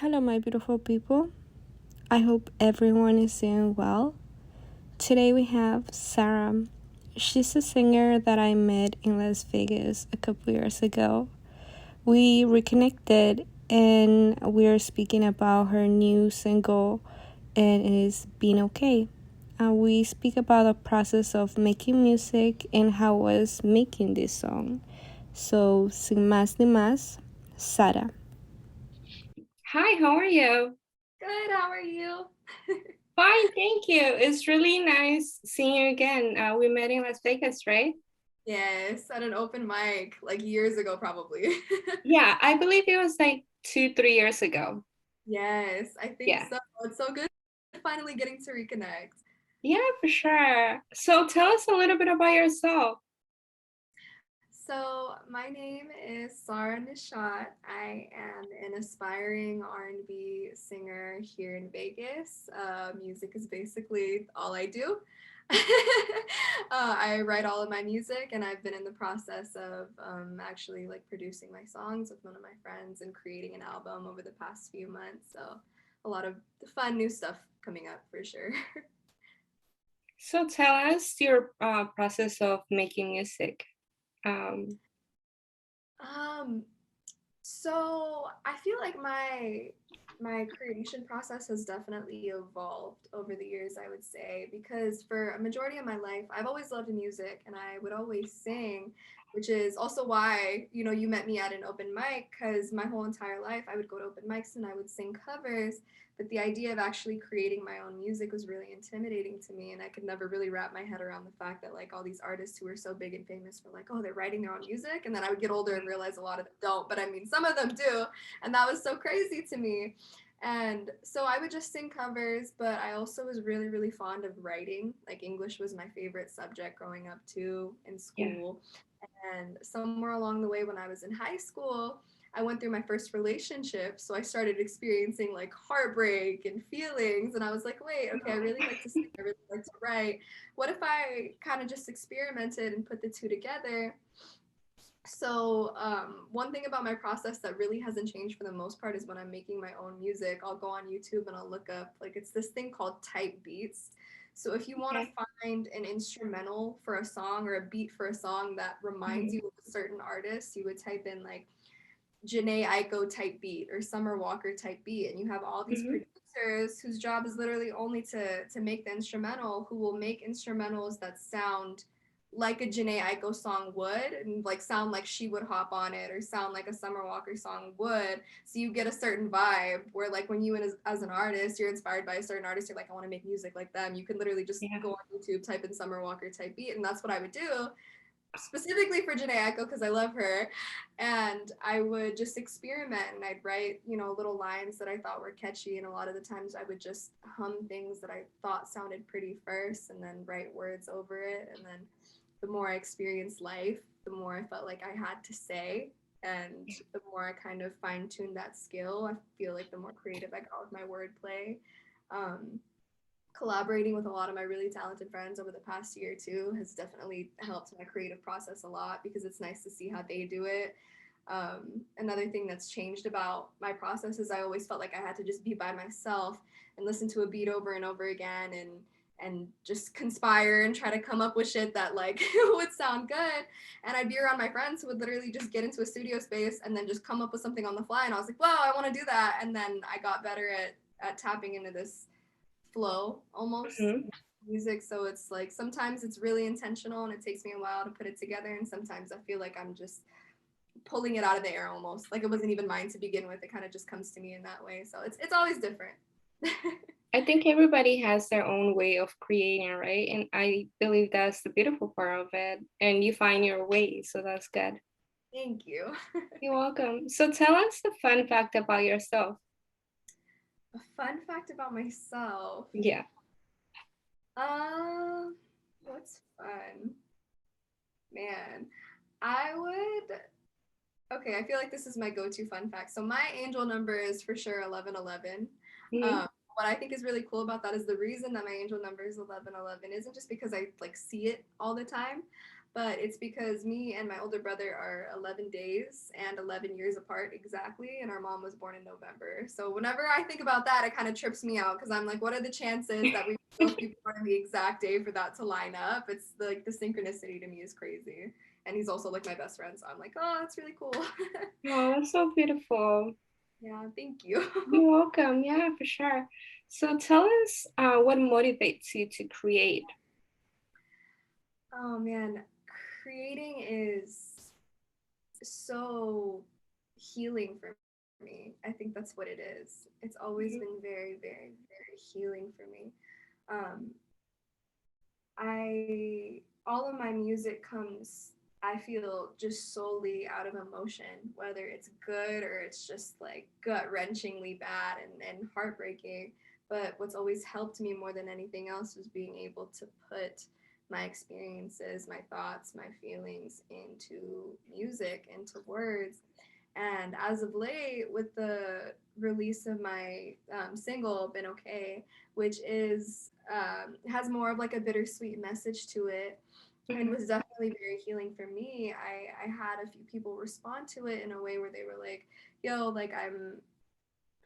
Hello, my beautiful people. I hope everyone is doing well. Today we have Saara. She's a singer that I met in Las Vegas a couple years ago. We reconnected and we are speaking about her new single, and it is Being Okay. We speak about the process of making music and how I was making this song. So, sin más ni más, Saara. Hi, how are you? Good, how are you? Fine, thank you. It's really nice seeing you again. We met in Las Vegas, right? Yes, at an open mic like years ago, probably. Yeah, I believe it was like 3 years ago. Yes, I think Yeah. so. It's so good finally getting to reconnect. Yeah, for sure. So tell us a little bit about yourself. So, my name is Saara Nishat. I am an aspiring R&B singer here in Vegas. Music is basically all I do. I write all of my music, and I've been in the process of actually like producing my songs with one of my friends and creating an album over the past few months. So, a lot of fun new stuff coming up for sure. So tell us your process of making music. Um, um, So I feel like my creation process has definitely evolved over the years, I would say, because for a majority of my life, I've always loved music and I would always sing, which is also why, you met me at an open mic because my whole entire life I would go to open mics and I would sing covers. But the idea of actually creating my own music was really intimidating to me. And I could never really wrap my head around the fact that, like, all these artists who were so big and famous were like, oh, they're writing their own music. And then I would get older and realize a lot of them don't. But I mean, some of them do. And that was so crazy to me. And so I would just sing covers, but I also was really, really fond of writing. Like, English was my favorite subject growing up, too, in yeah. school. And somewhere along the way, when I was in high school, I went through my first relationship. So I started experiencing like heartbreak and feelings. And I was like, wait, okay, I really like to sing. I really like to write. What if I kind of just experimented and put the two together? So one thing about my process that really hasn't changed for the most part is when I'm making my own music, I'll go on YouTube and I'll look up, like, it's this thing called type beats. So if you want to Okay. find an instrumental for a song or a beat for a song that reminds Mhm. you of a certain artist, you would type in like Janae Aiko type beat or Summer Walker type beat, and you have all these Mhm. producers whose job is literally only to make the instrumental, who will make instrumentals that sound like a Janae Aiko song would, and like sound like she would hop on it, or sound like a Summer Walker song would. So you get a certain vibe where, like, when you as an artist, you're inspired by a certain artist, you're like, I want to make music like them. You can literally just Yeah. go on YouTube, type in Summer Walker type beat, and that's what I would do specifically for Janae Echo because I love her. And I would just experiment and I'd write, little lines that I thought were catchy. And a lot of the times I would just hum things that I thought sounded pretty first and then write words over it. And then the more I experienced life, the more I felt like I had to say. And the more I kind of fine tuned that skill, I feel like the more creative I got with my wordplay. Um, Collaborating with a lot of my really talented friends over the past year too has definitely helped my creative process a lot because it's nice to see how they do it. Another thing that's changed about my process is I always felt like I had to just be by myself and listen to a beat over and over again and just conspire and try to come up with shit that like would sound good. And I'd be around my friends who would literally just get into a studio space and then just come up with something on the fly. And I was like, wow, I want to do that. And then I got better at tapping into this flow almost Mhm. music. So it's like sometimes it's really intentional and it takes me a while to put it together, and sometimes I feel like I'm just pulling it out of the air almost, like it wasn't even mine to begin with. It kind of just comes to me in that way, so it's always different. I think everybody has their own way of creating, right? And I believe that's the beautiful part of it. And you find your way, so that's good. Thank you. You're welcome. So tell us the fun fact about yourself. A fun fact about myself. Yeah. um what's fun, man, I would, okay, I feel like this is my go-to fun fact. So my angel number is for sure 1111. Mhm. Um, what I think is really cool about that is the reason that my angel number is 1111 isn't just because I like see it all the time. but it's because me and my older brother are 11 days and 11 years apart exactly, and our mom was born in November. So whenever I think about that, it kind of trips me out because I'm like, what are the chances that we both be born on the exact day for that to line up? It's like the synchronicity to me is crazy. And he's also like my best friend, so I'm like, oh, that's really cool. Oh, that's so beautiful. Yeah, thank you. You're welcome. Yeah, for sure. So tell us what motivates you to create. Oh man, creating is so healing for me. I think that's what it is. It's always been Mhm. very, very, very healing for me. Um, I all of my music comes, I feel, just solely out of emotion, whether it's good or it's just like gut wrenchingly bad and heartbreaking. But what's always helped me more than anything else was being able to put my experiences, my thoughts, my feelings into music, into words. And as of late, with the release of my single "Been Okay," which is has more of like a bittersweet message to it, and Mhm. was definitely very healing for me. I had a few people respond to it in a way where they were like, "Yo, like I'm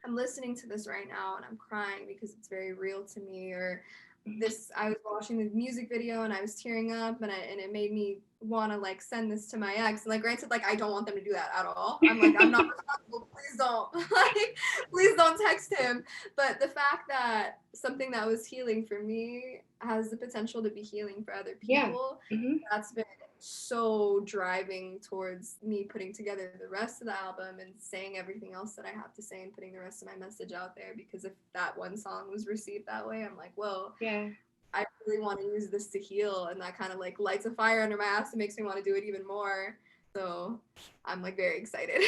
listening to this right now and I'm crying because it's very real to me," or Mhm. this I was watching the music video and I was tearing up and it made me want to like send this to my ex. And like granted, like I don't want them to do that at all. I'm like, I'm not responsible. Please don't. Like, please don't text him. But the fact that something that was healing for me has the potential to be healing for other Yeah. people, Hmm. that's been so driving towards me putting together the rest of the album and saying everything else that I have to say and putting the rest of my message out there. Because if that one song was received that way, I'm like, whoa, Yeah. I really want to use this to heal. And that kind of like lights a fire under my ass and makes me want to do it even more. So I'm like very excited.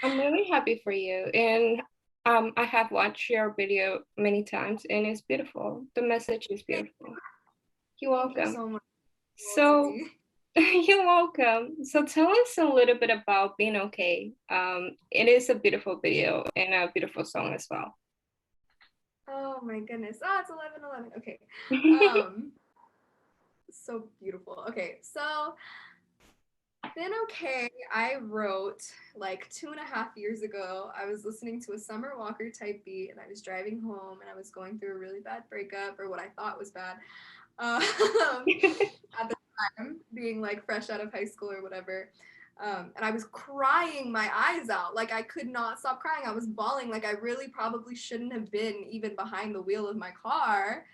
I'm really happy for you. And I have watched your video many times and it's beautiful. The message is beautiful. You're Thank you welcome. so much, to So be. you're welcome. So tell us a little bit about Being Okay. It is a beautiful video and a beautiful song as well. Oh my goodness. Oh, it's 11:11. Okay. Um, so beautiful. Okay, so Been Okay, I wrote like 2.5 years ago. I was listening to a Summer Walker type beat and I was driving home and I was going through a really bad breakup or what I thought was bad. Um, at the time, being like fresh out of high school or whatever. And I was crying my eyes out. Like I could not stop crying. I was bawling. Like I really probably shouldn't have been even behind the wheel of my car,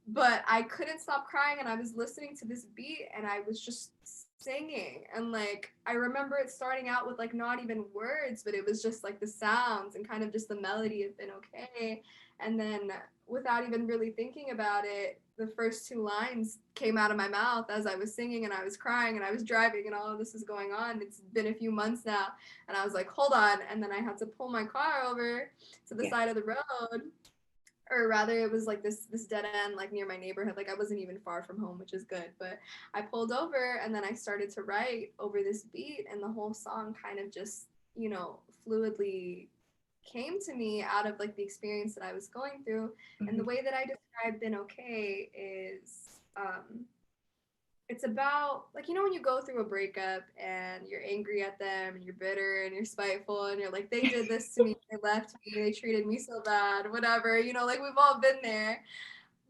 but I couldn't stop crying and I was listening to this beat and I was just singing and like I remember it starting out with like not even words but it was just like the sounds and kind of just the melody of Been Okay, and then without even really thinking about it the first two lines came out of my mouth as I was singing and I was crying and I was driving and all of this is going on. It's been a few months now and I was like hold on, and then I had to pull my car over to the Yeah. side of the road, or rather it was like this dead end like near my neighborhood. Like I wasn't even far from home, which is good, but I pulled over and then I started to write over this beat and the whole song kind of just fluidly came to me out of like the experience that I was going through. And the Mhm. way that I describe Been Okay is it's about like when you go through a breakup and you're angry at them and you're bitter and you're spiteful and you're like they did this to me, they left me, they treated me so bad, whatever, like we've all been there.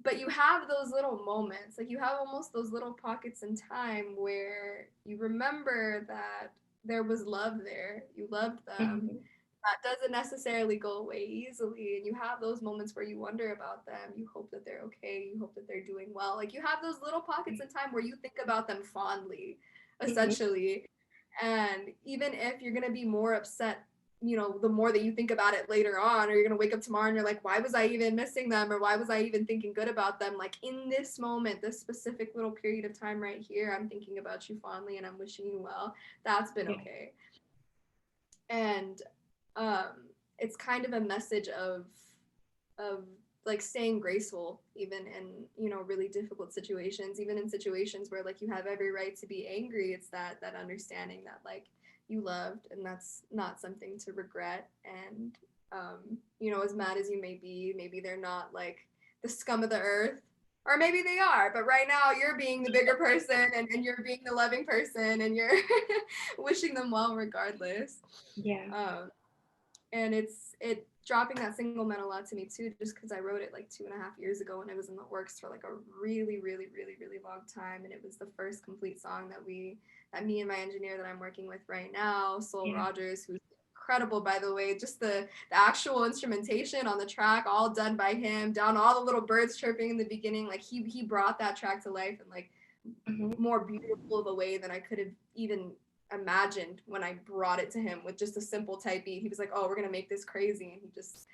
But you have those little moments, like you have almost those little pockets in time where you remember that there was love there, you loved them. Mhm. That doesn't necessarily go away easily, and you have those moments where you wonder about them, you hope that they're okay, you hope that they're doing well. Like you have those little pockets in time where you think about them fondly, Mhm. essentially. And even if you're going to be more upset, the more that you think about it later on, or you're going to wake up tomorrow and you're like, why was I even missing them, or why was I even thinking good about them, like in this moment, this specific little period of time right here, I'm thinking about you fondly and I'm wishing you well. That's Been Yeah. Okay. And um, it's kind of a message of like staying graceful even in really difficult situations, even in situations where like you have every right to be angry. It's that understanding that like you loved and that's not something to regret. And as mad as you may be, maybe they're not like the scum of the earth, Or maybe they are, but right now you're being the bigger person and you're being the loving person and you're wishing them well regardless. Yeah. And it dropping that single meant a lot to me too, just because I wrote it like 2.5 years ago and it was in the works for like a really, really, really, really long time. And it was the first complete song that me and my engineer that I'm working with right now, Sol Yeah. Rogers, who's incredible by the way, just the actual instrumentation on the track, all done by him, down all the little birds chirping in the beginning. Like he brought that track to life and like more beautiful of a way than I could have even imagined when I brought it to him with just a simple type beat. He was like, "Oh, we're gonna make this crazy," and he just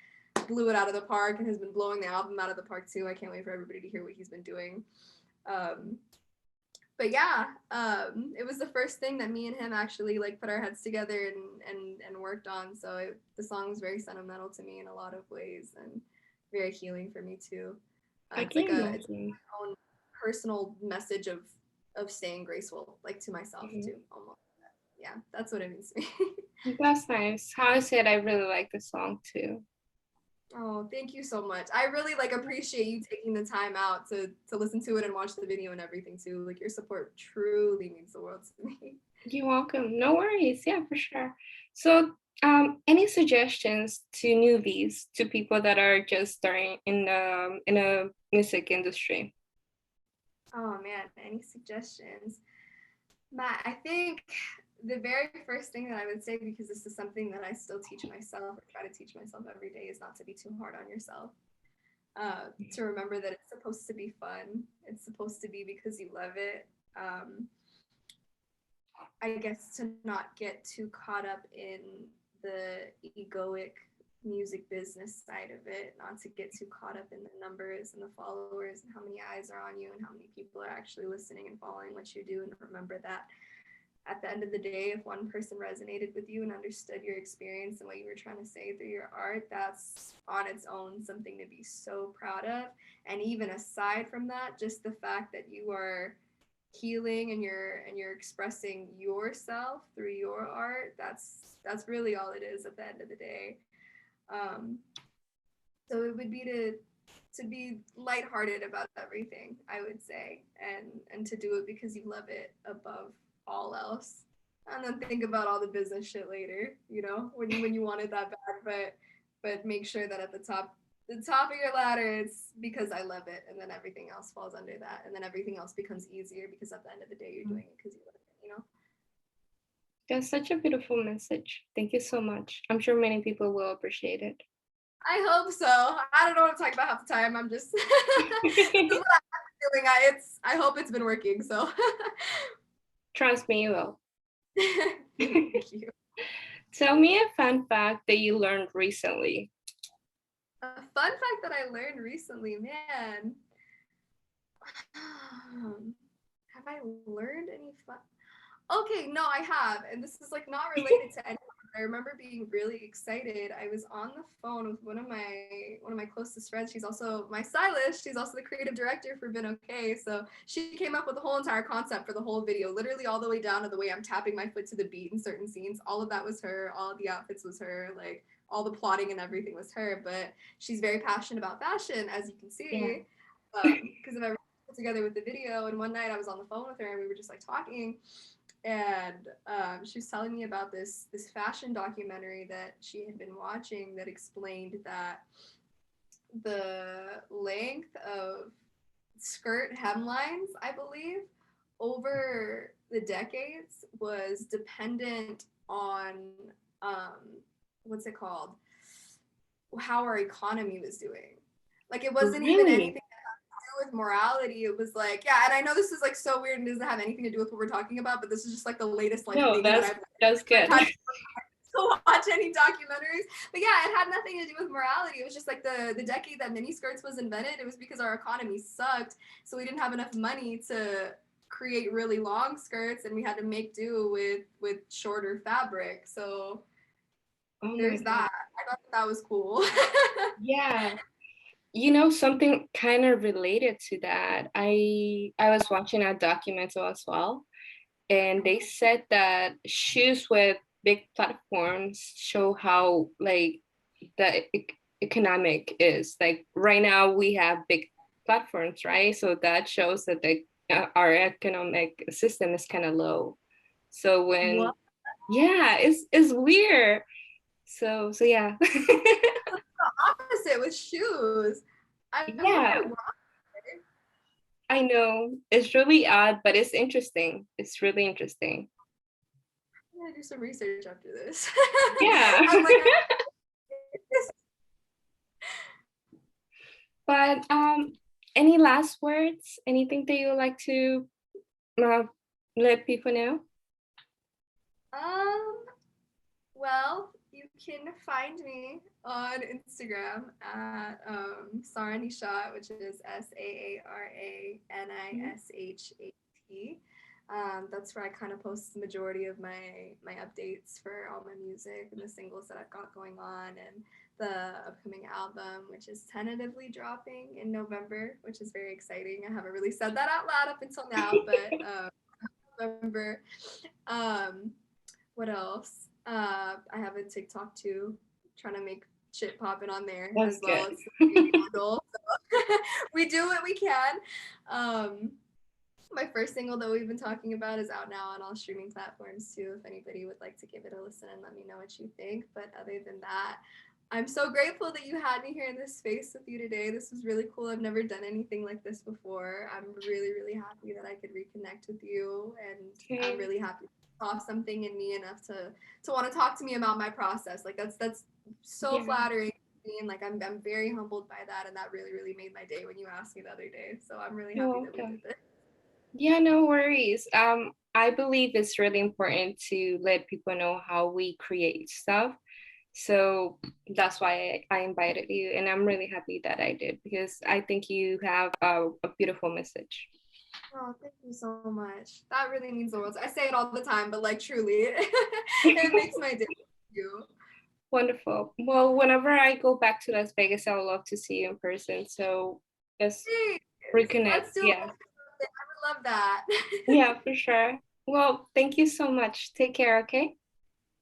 blew it out of the park and has been blowing the album out of the park too. I can't wait for everybody to hear what he's been doing. But yeah, it was the first thing that me and him actually like put our heads together and worked on. So the song was very sentimental to me in a lot of ways and very healing for me too. I It's like can it's imagine. my own personal message of staying graceful, like to myself too, almost. Yeah, that's what it means to me. That's nice. How I said, I really like the song too. Oh, thank you so much. I really like appreciate you taking the time out to listen to it and watch the video and everything too. Like your support truly means the world to me. You're welcome. No worries. Yeah, for sure. So, any suggestions to newbies, to people that are just starting in a music industry? Oh man, any suggestions? Matt, I think the very first thing that I would say, because this is something that I still teach myself or try to teach myself every day, is not to be too hard on yourself. To remember that it's supposed to be fun. It's supposed to be because you love it. I guess to not get too caught up in the egoic music business side of it, not to get too caught up in the numbers and the followers and how many eyes are on you and how many people are actually listening and following what you do. And remember that at the end of the day, if one person resonated with you and understood your experience and what you were trying to say through your art, that's on its own something to be so proud of. And even aside from that, just the fact that you are healing and you're expressing yourself through your art, that's really all it is at the end of the day. um, so it would be to be lighthearted about everything, I would say, and to do it because you love it above all else, and then think about all the business shit later, when you want it that bad. But make sure that at the top of your ladder, it's because I love it, and then everything else falls under that, and then everything else becomes easier because at the end of the day you're doing it because you love it. That's such a beautiful message. Thank you so much. I'm sure many people will appreciate it. I hope so. I don't know what I'm talking about half the time. I'm just this is what I'm feeling. I hope it's been working. So Trust me, you will. thank you. Tell me a fun fact that you learned recently. A fun fact that I learned recently, man. Have I learned any fun? Okay, no, I have, and this is like not related to anyone. I remember being really excited. I was on the phone with one of my closest friends. She's also my stylist. She's also the creative director for Been Okay. So she came up with the whole entire concept for the whole video, literally all the way down to the way I'm tapping my foot to the beat in certain scenes. All of that was her. All of the outfits was her. Like all the plotting and everything was her. But she's very passionate about fashion, as you can see, because of everything put together with the video. And one night I was on the phone with her and we were just like talking, and she was telling me about this fashion documentary that she had been watching that explained that the length of skirt hemlines, I believe, over the decades was dependent on what's it called, how our economy was doing. Like it wasn't even anything with morality. It was like, yeah, and I know this is like so weird and doesn't have anything to do with what we're talking about, but this is just like the latest like No, thing that's good. to watch any documentaries. But yeah, it had nothing to do with morality. It was just like the decade that miniskirts was invented. It was because our economy sucked, so we didn't have enough money to create really long skirts, and we had to make do with shorter fabric. So there's that. I thought that was cool. Yeah. You know, something kind of related to that. I was watching a documentary as well, and they said that shoes with big platforms show how like the economic is. Like right now we have big platforms, right? So that shows that our economic system is kind of low. So when, What? yeah, it's weird. So yeah. The opposite with shoes. I Yeah, wonder why. I know it's really odd, but it's interesting. It's really interesting. I'm gonna do some research after this. Yeah. I'm like, But any last words? Anything that you would like to uh, let people know? um, well, you can find me on Instagram at Saara Nishat, which is SaaRaNishat. That's where I kind of post the majority of my updates for all my music and the singles that I've got going on, and the upcoming album, which is tentatively dropping in November, which is very exciting. I haven't really said that out loud up until now, but November. Um, what else? I have a TikTok too, trying to make shit popping on there That's as well. good. It's the baby handle. So we do what we can. Um, my first single that we've been talking about is out now on all streaming platforms too. If anybody would like to give it a listen and let me know what you think. But other than that, I'm so grateful that you had me here in this space with you today. This was really cool. I've never done anything like this before. I'm really, really happy that I could reconnect with you, and I'm Okay. really happy you saw something in me enough to want to talk to me about my process. Like that's so Yeah. flattering to me, and like I'm very humbled by that, and that really, really made my day when you asked me the other day. So I'm really You're happy that we welcome. did this. Yeah, no worries. I believe it's really important to let people know how we create stuff. So that's why I invited you, and I'm really happy that I did because I think you have a beautiful message. Oh, thank you so much. That really means the world. I say it all the time, but like truly, it makes my day. Thank you. Wonderful. Well, whenever I go back to Las Vegas, I would love to see you in person. So let's Hey, reconnect. let's do it. Yeah. I would love that. Yeah, for sure. Well, thank you so much. Take care, okay?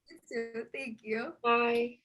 You too. Thank you. Bye.